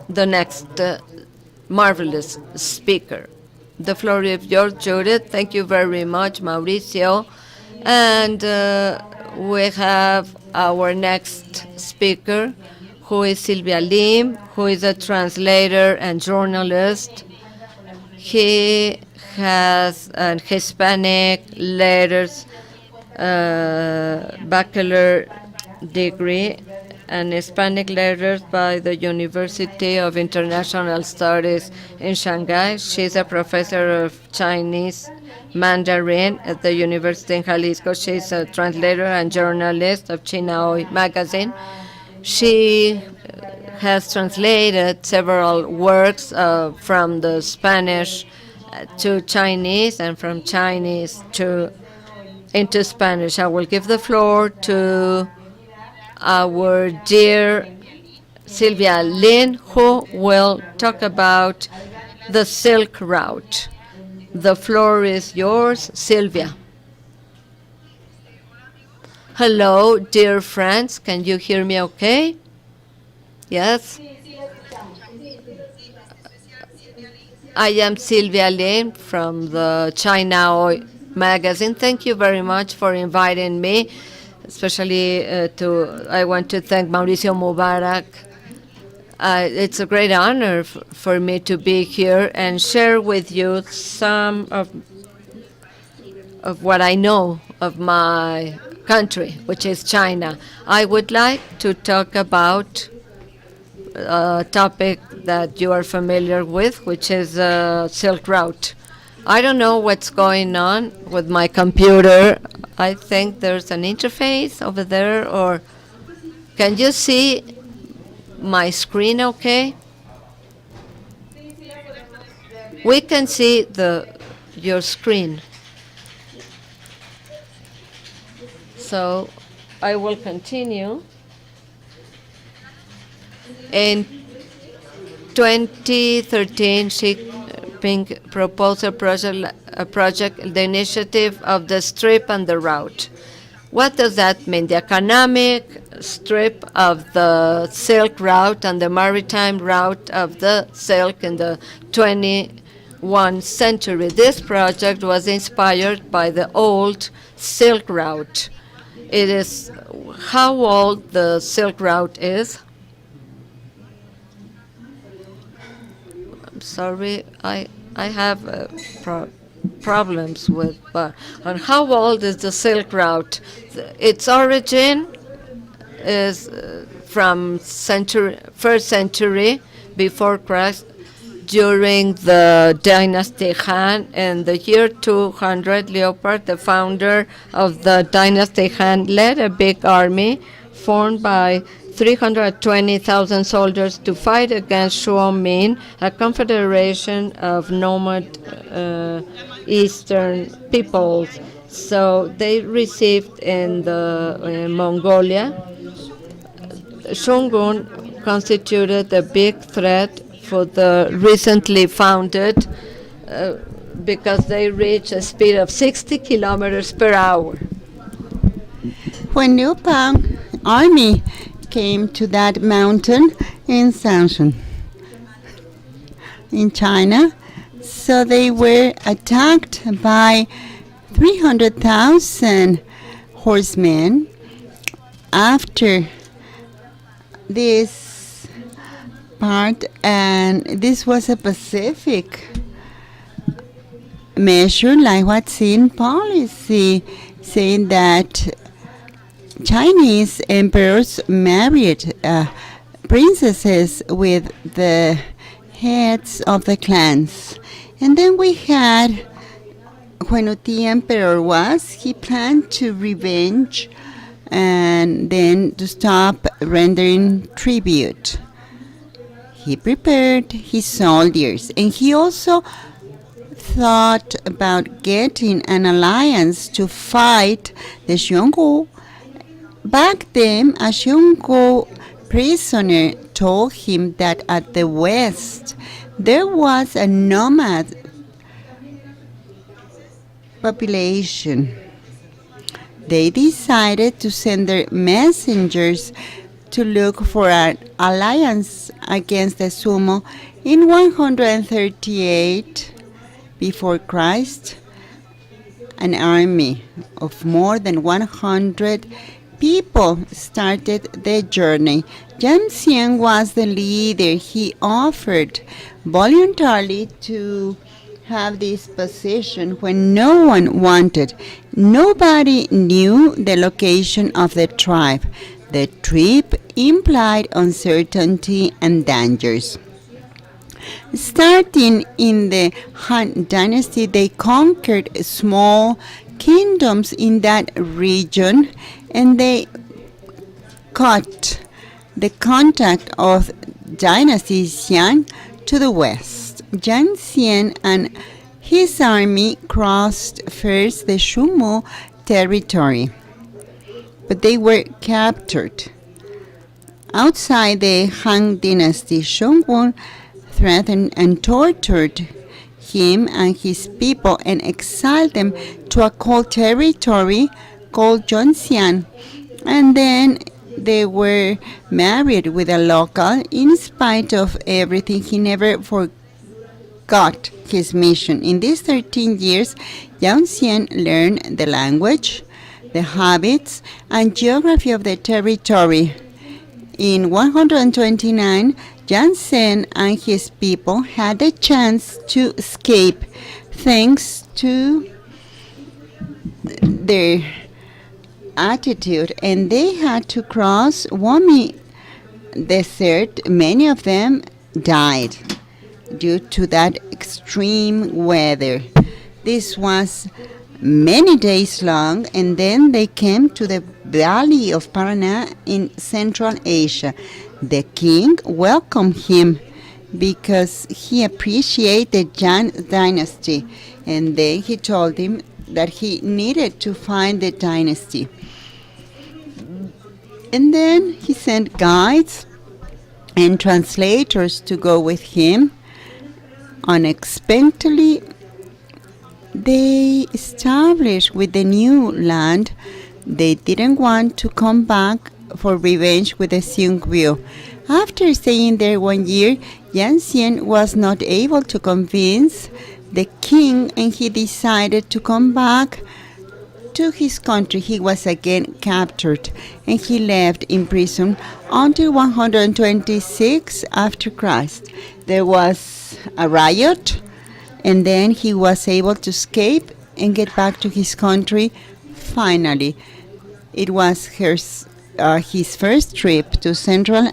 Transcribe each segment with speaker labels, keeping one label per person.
Speaker 1: the next marvelous speaker. The floor is yours, Judith. Thank you very much, Mauricio. And we have our next speaker, who is Sylvia Lim, who is a translator and journalist. He has an Hispanic letters bachelor degree and Hispanic letters by the University of International Studies in Shanghai. She's a professor of Chinese Mandarin at the University in Jalisco. She's a translator and journalist of China magazine. She has translated several works from the Spanish to Chinese and from Chinese into Spanish. I will give the floor to our dear Sylvia Lim, who will talk about the Silk Route. The floor is yours, Sylvia. Hello, dear friends. Can you hear me okay? Yes? I am Sylvia Lim from the China magazine. Thank you very much for inviting me. Especially I want to thank Mauricio Mubarak. It's a great honor for me to be here and share with you some of what I know of my country, which is China. I would like to talk about a topic that you are familiar with, which is Silk Route. I don't know what's going on with my computer. I think there's an interface over there, or can you see my screen okay? We can see your screen. So I will continue. In 2013, Xi Jinping proposed a project, the initiative of the strip and the route. What does that mean? The economic strip of the Silk Route and the maritime route of the Silk in the 21st century. This project was inspired by the old Silk Route. It is how old the Silk Route is. I'm sorry, I have problems with on how old is the Silk Route. Its origin is from first century before Christ, during the dynasty Han. In the year 200, Leopold, the founder of the dynasty Han, led a big army formed by 320,000 soldiers to fight against Shuomin, a confederation of nomad eastern peoples. So they received in Mongolia. Shogun constituted a big threat for the recently founded because they reached a speed of 60 kilometers per hour.
Speaker 2: When Liu Bang army came to that mountain in Shanshan, in China, so they were attacked by 300,000 horsemen. After this part, and this was a pacific measure, like what's in policy, saying that Chinese emperors married princesses with the heads of the clans. And then we had, when the emperor he planned to revenge and then to stop rendering tribute. He prepared his soldiers, and he also thought about getting an alliance to fight the Xiongnu. Back then, a Xiongnu prisoner told him that at the west there was a nomad population. They decided to send their messengers to look for an alliance against the Sumo in 138 before Christ. An army of more than 100 people started the journey. Yanxian was the leader. He offered voluntarily to have this position when no one wanted. Nobody knew the location of the tribe. The trip implied uncertainty and dangers. Starting in the Han Dynasty, they conquered small kingdoms in that region, and they cut the contact of Dynasty Xian to the west. Yanxian and his army crossed first the Shumo territory, but they were captured. Outside the Han Dynasty, Shongwon threatened and tortured him and his people and exiled them to a cold territory called Zhongxian. And then they were married with a local. In spite of everything, he never forgot his mission. In these 13 years, Yanxian learned the language, the habits, and geography of the territory. In 129, Yanxian and his people had the chance to escape thanks to their attitude, and they had to cross Wami Desert. Many of them died due to that extreme weather. This was many days long, and then they came to the Valley of Paraná in Central Asia. The king welcomed him because he appreciated Yan dynasty, and then he told him that he needed to find the dynasty. And then he sent guides and translators to go with him. Unexpectedly, they established with the new land. They didn't want to come back for revenge with the Seungwoo. After staying there 1 year, Yanxian was not able to convince the king, and he decided to come back to his country. He was again captured, and he left in prison until 126 after Christ. There was a riot, and then he was able to escape and get back to his country finally. It was his first trip to Central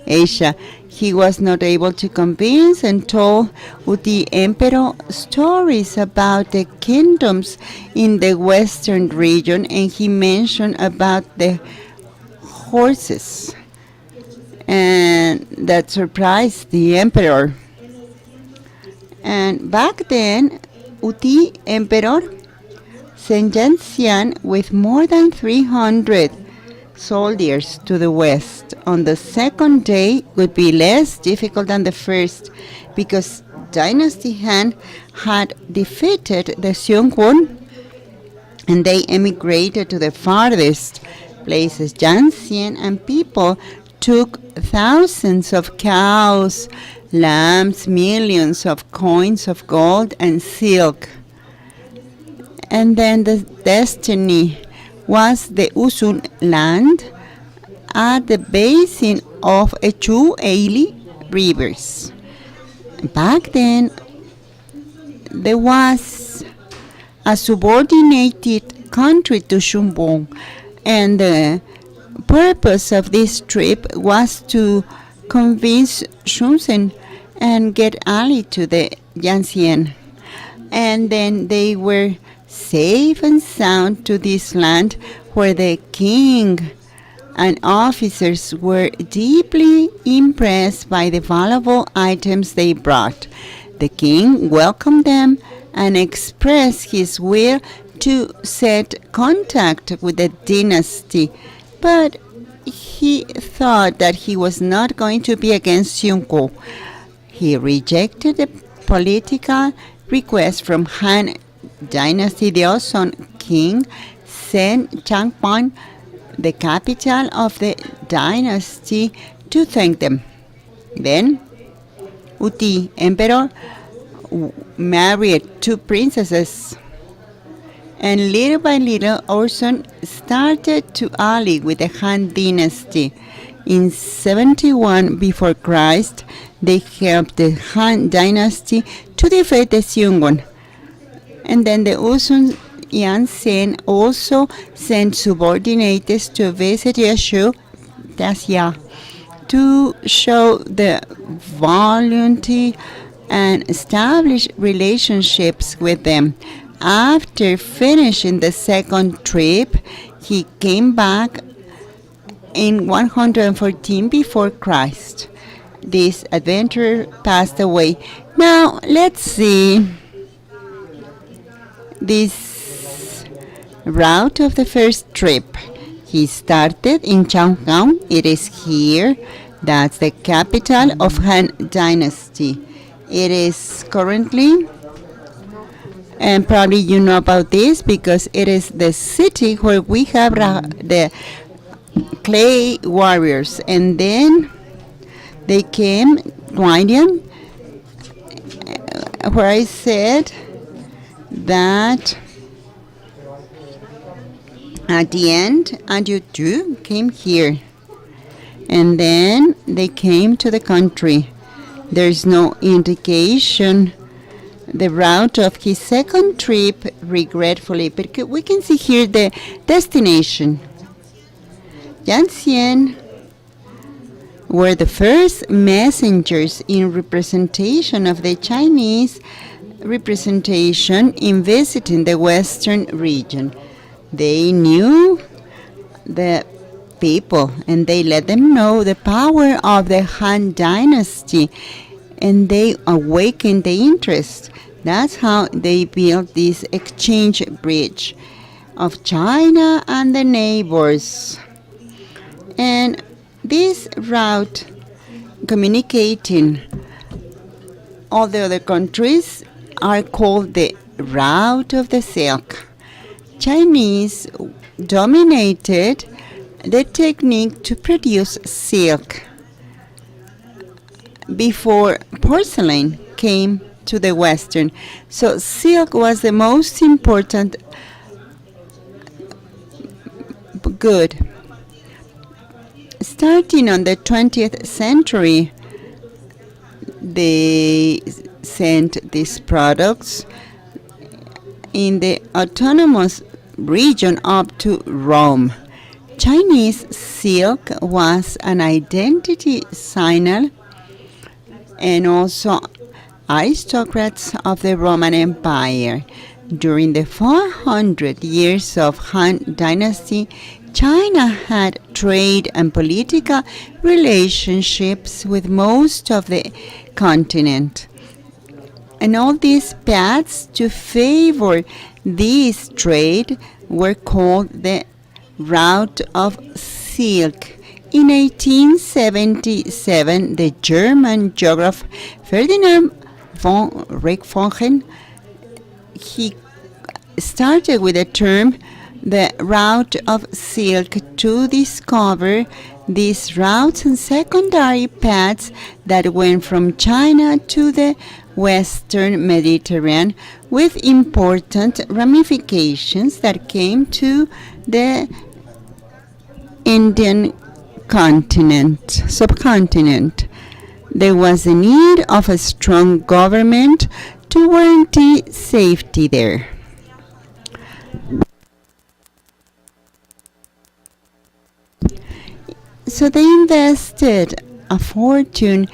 Speaker 2: Asia. He was not able to convince and told the emperor stories about the kingdoms in the western region, and he mentioned about the horses, and that surprised the emperor. And back then, Uti emperor sent Yanxian with more than 300 soldiers to the west. On the second day would be less difficult than the first, because Dynasty Han had defeated the Seungwoo, and they emigrated to the farthest places. Yanxian and people took thousands of cows, lambs, millions of coins of gold and silk. And then the destiny was the Usun land at the basin of two Eili rivers. Back then, there was a subordinated country to Shumbong, and the purpose of this trip was to convince Shunsen and get ally to the Yanxian. And then they were safe and sound to this land, where the king and officers were deeply impressed by the valuable items they brought. The king welcomed them and expressed his will to set contact with the dynasty, but he thought that he was not going to be against Seungwoo. He rejected the political request from Han Dynasty. The Joseon king sent Changpan the capital of the dynasty, to thank them. Then Uti, emperor, married two princesses, and little by little Orson started to ally with the Han dynasty. In 71 before Christ, they helped the Han dynasty to defeat the Seongon. And then the UC&CS also sent subordinates to visit Yeshu, to show the volunteer and establish relationships with them. After finishing the second trip, he came back in 114 before Christ. This adventurer passed away. Now let's see this route of the first trip. He started in Chang'an. It is here. That's the capital of Han Dynasty. It is currently, and probably you know about this because it is the city where we have the clay warriors. And then they came, Guanyan, where I said that at the end, and you too came here. And then they came to the country. There's no indication the route of his second trip, regretfully, but we can see here the destination. Yanxian were the first messengers in representation of the Chinese representation in visiting the western region. They knew the people and they let them know the power of the Han Dynasty, and they awakened the interest. That's how they built this exchange bridge of China and the neighbors. And this route communicating all the other countries are called the Route of the Silk. Chinese dominated the technique to produce silk before porcelain came to the Western. So silk was the most important good. Starting on the 20th century, they sent these products in the autonomous region up to Rome. Chinese silk was an identity signal, and also aristocrats of the Roman Empire. During the 400 years of Han Dynasty, China had trade and political relationships with most of the continent. And all these paths to favor this trade were called the Route of Silk. In 1877, the German geographer Ferdinand von Richthofen, he started with the term the Route of Silk to discover these routes and secondary paths that went from China to the Western Mediterranean, with important ramifications that came to the Indian subcontinent. There was a need of a strong government to guarantee safety there. So they invested a fortune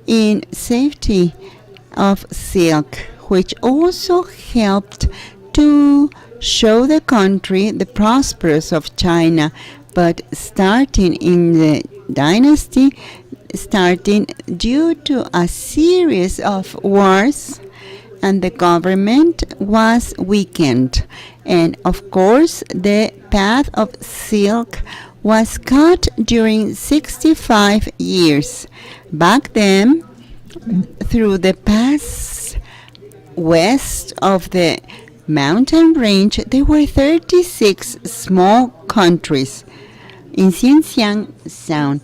Speaker 2: in safety of silk, which also helped to show the country the prosperous of China. But starting in the dynasty, starting due to a series of wars, and the government was weakened. And of course, the path of silk was cut during 65 years. Back then, through the pass west of the mountain range, there were 36 small countries. in Xinjiang Sound,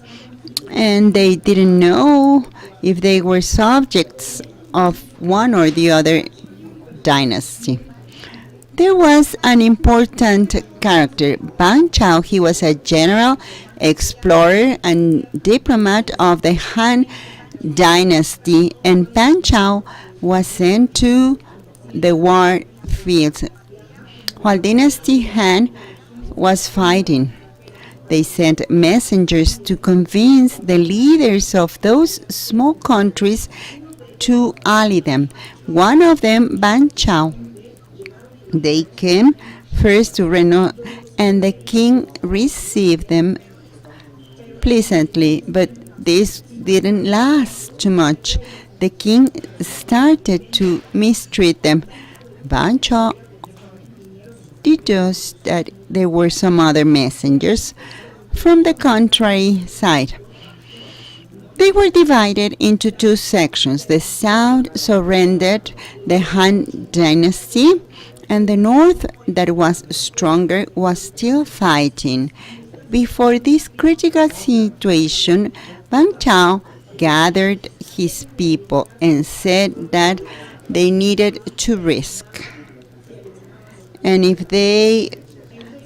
Speaker 2: and they didn't know if they were subjects of one or the other dynasty. There was an important character, Ban Chao. He was a general, explorer, and diplomat of the Han dynasty, and Ban Chao was sent to the war fields while Dynasty Han was fighting. They sent messengers to convince the leaders of those small countries to ally them. One of them, Ban Chao. They came first to Reno, and the king received them pleasantly, but this didn't last too much. The king started to mistreat them. Ban Chao deduced that there were some other messengers from the countryside. They were divided into two sections. The south surrendered the Han dynasty, and the north, that was stronger, was still fighting. Before this critical situation, Ban Chao gathered his people and said that they needed to risk. And if they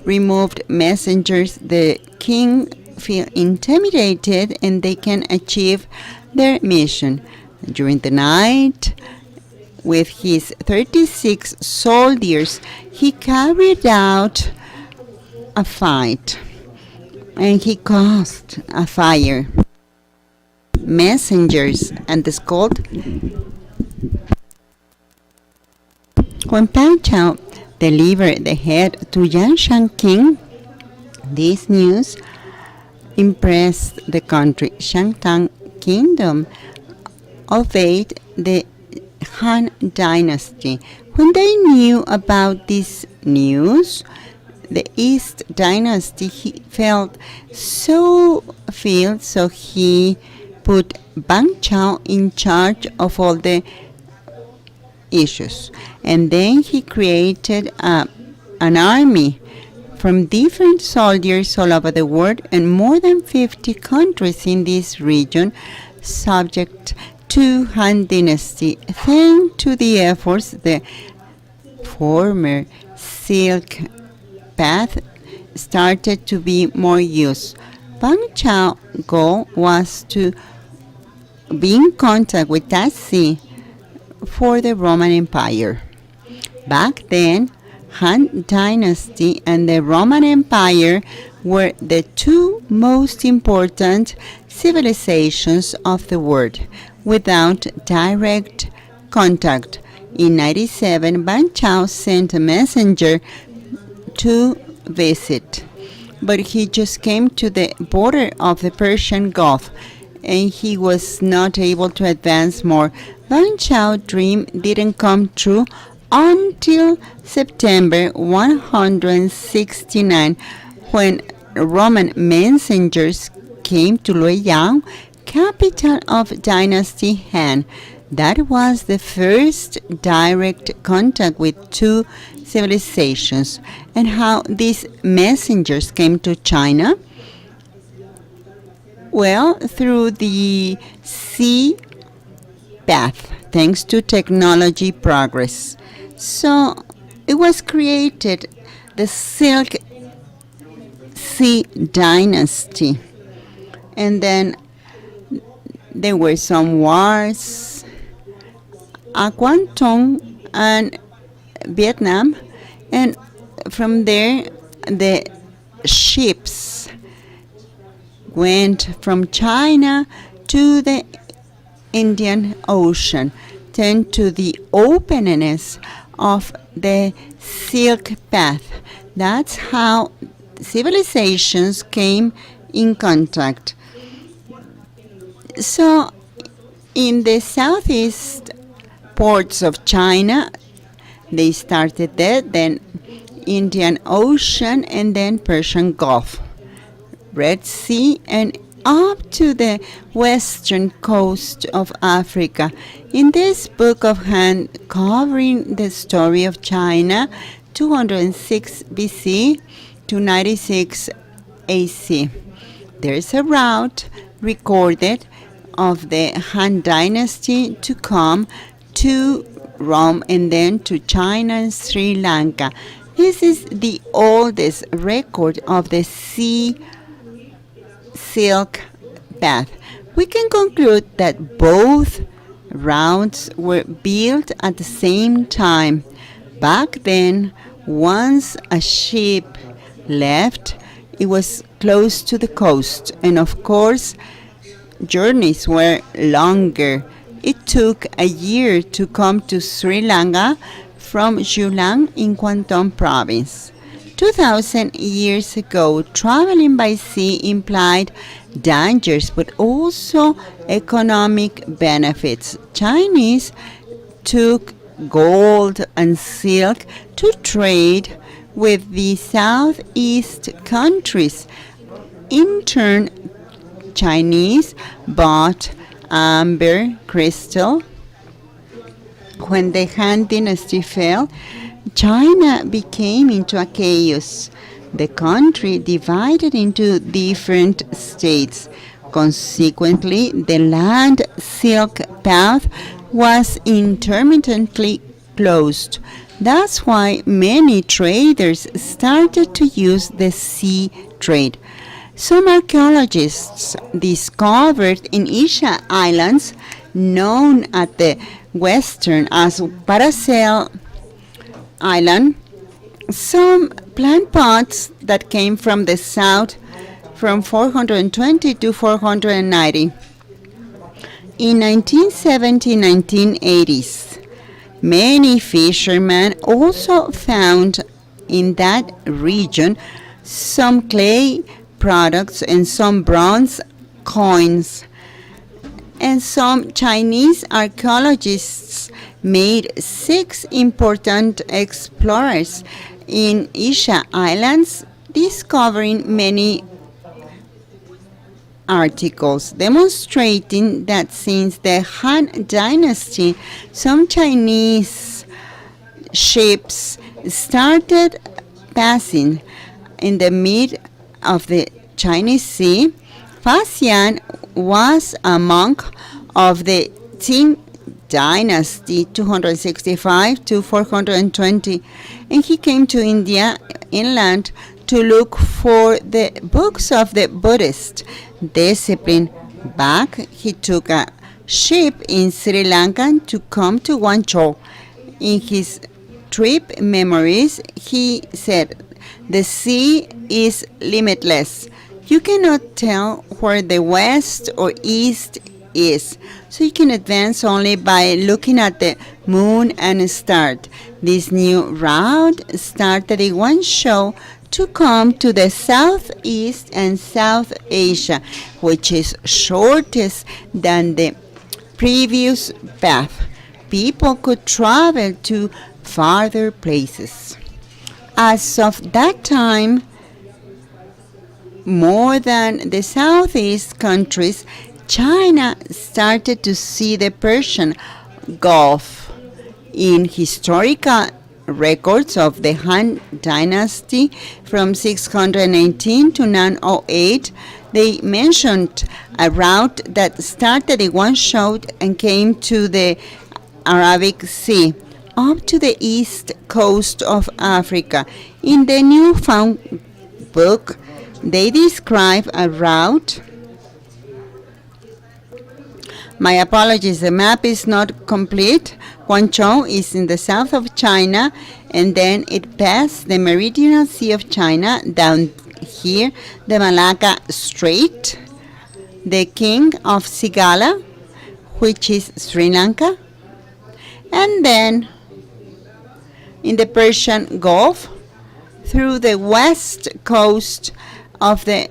Speaker 2: removed messengers, the king feel intimidated and they can achieve their mission. During the night, with his 36 soldiers, he carried out a fight, and he caused a fire. Messengers and the scold. When Ban Chao delivered the head to Yanshan king, this news impressed the country. Shangtang kingdom obeyed the Han dynasty. When they knew about this news, the East dynasty felt so he put Ban Chao in charge of all the issues. And then he created an army from different soldiers all over the world, and more than 50 countries in this region subject to Han dynasty. Thanks to the efforts, the former Silk path started to be more used. Ban Chao's goal was to be in contact with that sea for the Roman Empire. Back then, Han Dynasty and the Roman Empire were the two most important civilizations of the world, without direct contact. In 97, Ban Chao sent a messenger to visit, but he just came to the border of the Persian Gulf, and he was not able to advance more. Ban Chao's dream didn't come true until September 169, when Roman messengers came to Luoyang, capital of Dynasty Han. That was the first direct contact with two civilizations. And how these messengers came to China? Well, through the sea path, thanks to technology progress. So it was created the Silk Sea Dynasty. And then there were some wars, Guangdong and Vietnam, and from there the ships went from China to the Indian Ocean, then to the openness of the Silk Path. That's how civilizations came in contact. So in the southeast ports of China, they started there, then Indian Ocean, and then Persian Gulf, Red Sea, and up to the western coast of Africa. In this book of Han, covering the story of China, 206 BC to 96 AC. There is a route recorded of the Han Dynasty to come to Rome and then to China and Sri Lanka. This is the oldest record of the sea silk path. We can conclude that both routes were built at the same time. Back then, once a ship left, it was close to the coast, and of course, journeys were longer. It took a year to come to Sri Lanka from Julang in Kwantung province. 2000 years ago, traveling by sea implied dangers but also economic benefits. Chinese took gold and silk to trade with the southeast countries. In turn, Chinese bought amber, crystal. When the Han Dynasty fell, China became into a chaos. The country divided into different states. Consequently, the land silk path was intermittently closed. That's why many traders started to use the sea trade. Some archaeologists discovered in Asia Islands, known at the western as Paracel Island, some plant pots that came from the south from 420 to 490. In 1970-1980s, many fishermen also found in that region some clay products and some bronze coins. And some Chinese archaeologists made 6 important explorers in Asia Islands, discovering many articles demonstrating that since the Han Dynasty, some Chinese ships started passing in the mid of the Chinese Sea. Faxian was a monk of the Qing Dynasty, 265 to 420, and he came to India inland to look for the books of the Buddhist discipline. Back, he took a ship in Sri Lanka to come to Guangzhou. In his trip memories, he said, "The sea is limitless. You cannot tell where the west or east is, so you can advance only by looking at the moon and stars." This new route started in Guangzhou to come to the southeast and South Asia, which is shortest than the previous path. People could travel to farther places. As of that time, more than the southeast countries, China started to see the Persian Gulf. In historical records of the Han Dynasty from 618 to 908, they mentioned a route that started in Guangzhou and came to the Arabic Sea, up to the east coast of Africa. In the New Found book, they describe a route. My apologies, the map is not complete. Guangzhou is in the south of China, and then it passed the Meridional Sea of China, down here, the Malacca Strait, the King of Sigala, which is Sri Lanka, and then in the Persian Gulf, through the west coast of the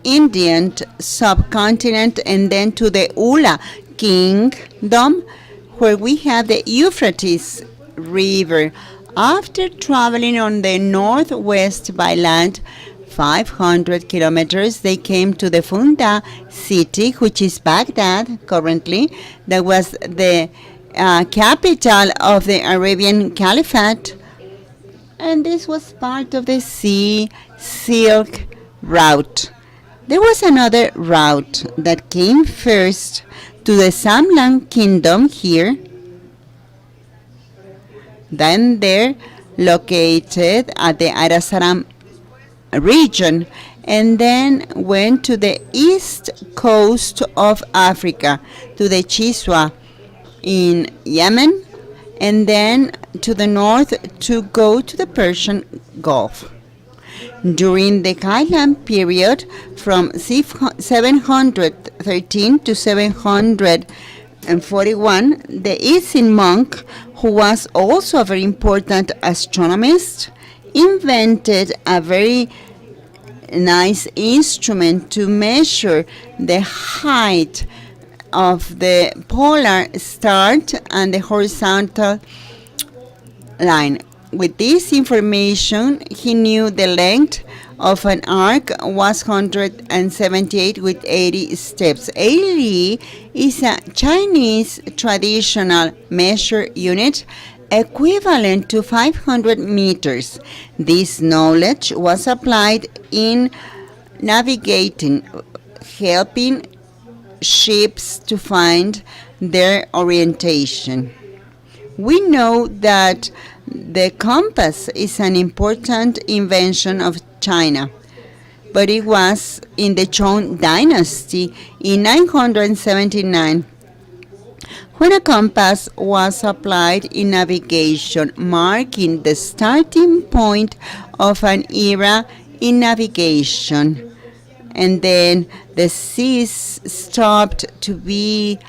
Speaker 2: Indian subcontinent, and then to the Ula Kingdom, where we have the Euphrates River. After traveling on the northwest by land 500 kilometers, they came to the Funda city, which is Baghdad currently. That was the capital of the Arabian Caliphate. And this was part of the sea silk route. There was another route that came first to the Samlang Kingdom here, then there located at the Arasaram region, and then went to the east coast of Africa, to the Chiswa in Yemen, and then to the north to go to the Persian Gulf. During the Kailan period from 713 to 741, the Isin monk, who was also a very important astronomist, invented a very nice instrument to measure the height of the polar star and the horizontal line. With this information, he knew the length of an arc was 178 with 80 steps. 80 is a Chinese traditional measure unit equivalent to 500 meters. This knowledge was applied in navigating, helping ships to find their orientation. We know that the compass is an important invention of China, but it was in the Chong dynasty in 979 when a compass was applied in navigation, marking the starting point of an era in navigation. And then the seas stopped to be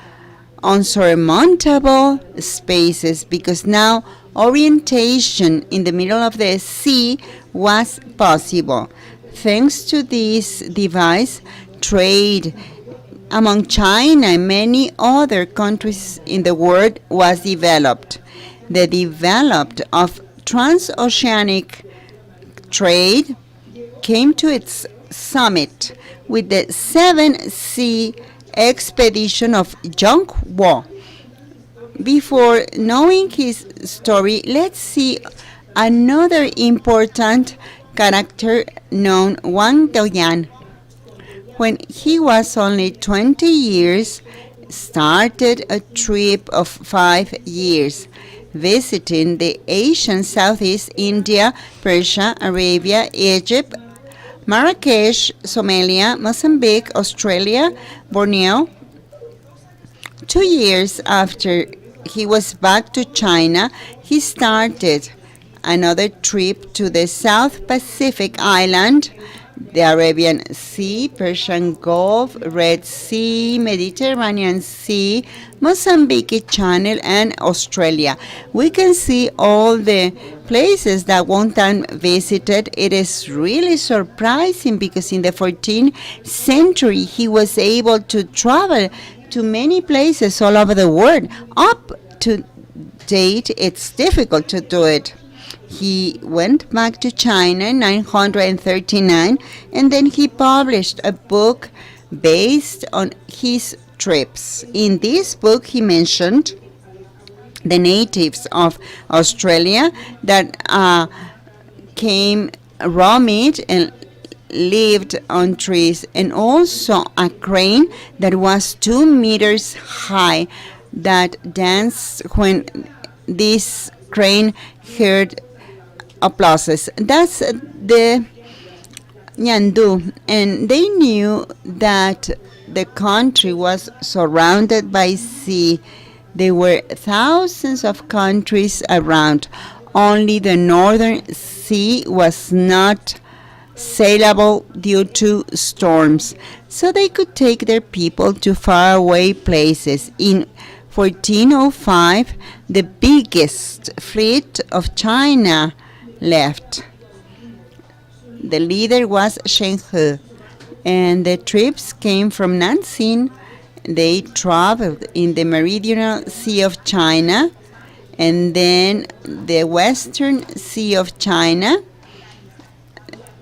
Speaker 2: unsurmountable spaces because now orientation in the middle of the sea was possible. Thanks to this device, trade among China and many other countries in the world was developed. The development of transoceanic trade came to its summit with the 7-sea expedition of Zheng Wo. Before knowing his story, let's see another important character known Wang Doyan. When he was only 20 years, started a trip of 5 years, visiting the Asian Southeast India, Persia, Arabia, Egypt, Marrakesh, Somalia, Mozambique, Australia, Borneo. 2 years after he was back to China, he started another trip to the South Pacific island, the Arabian Sea, Persian Gulf, Red Sea, Mediterranean Sea, Mozambique Channel, and Australia. We can see all the places that Wang Dan visited. It is really surprising because in the 14th century he was able to travel to many places all over the world. Up to date, it's difficult to do it. He went back to China in 939, and then he published a book based on his trips. In this book, he mentioned the natives of Australia that came raw meat and lived on trees, and also a crane that was 2 meters high that danced when this crane heard applauses. That's the Nyandu, and they knew that the country was surrounded by sea. There were thousands of countries around. Only the northern sea was not sailable due to storms, so they could take their people to faraway places. In 1405, the biggest fleet of China left. The leader was Shen He, and the troops came from Nanxing. They traveled in the meridional Sea of China, and then the western Sea of China,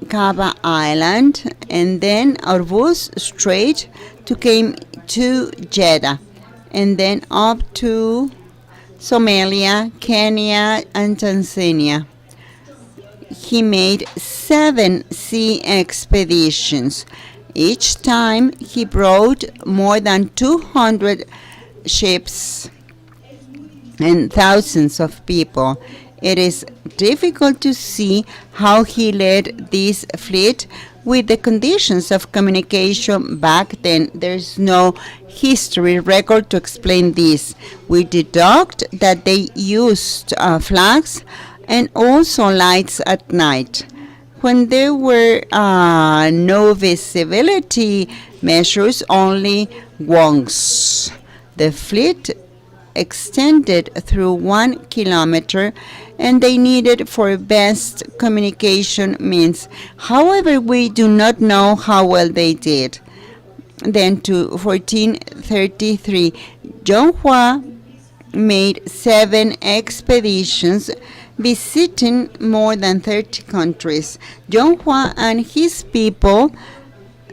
Speaker 2: Kaba Island, and then Orbus Strait to came to Jeddah, and then up to Somalia, Kenya, and Tanzania. He made 7 sea expeditions. Each time he brought more than 200 ships and thousands of people. It is difficult to see how he led this fleet with the conditions of communication back then. There's no history record to explain this. We deduct that they used flags and also lights at night. When there were no visibility measures, only wongs. The fleet extended through 1 kilometer and they needed for best communication means. However, we do not know how well they did. Then to 1433, John Hua made 7 expeditions visiting more than 30 countries. John Hua and his people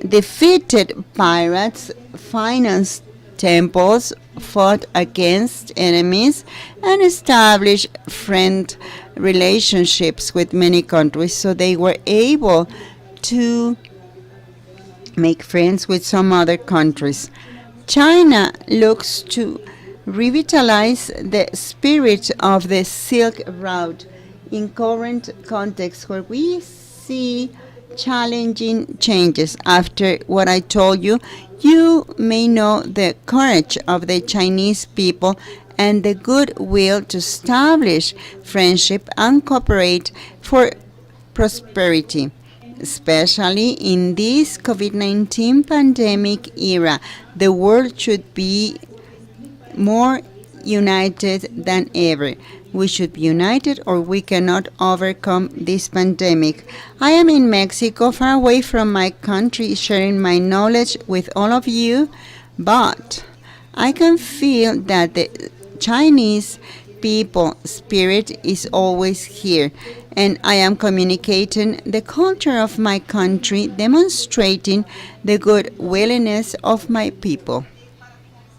Speaker 2: defeated pirates, financed temples, fought against enemies, and established friend relationships with many countries. So they were able to make friends with some other countries. China looks to revitalize the spirit of the Silk Route in current context where we see challenging changes. After what I told you, you may know the courage of the Chinese people and the goodwill to establish friendship and cooperate for prosperity, especially in this COVID-19 pandemic era. The world should be more united than ever. We should be united or we cannot overcome this pandemic. I am in Mexico, far away from my country, sharing my knowledge with all of you, but I can feel that the Chinese people spirit is always here, and I am communicating the culture of my country, demonstrating the good willingness of my people.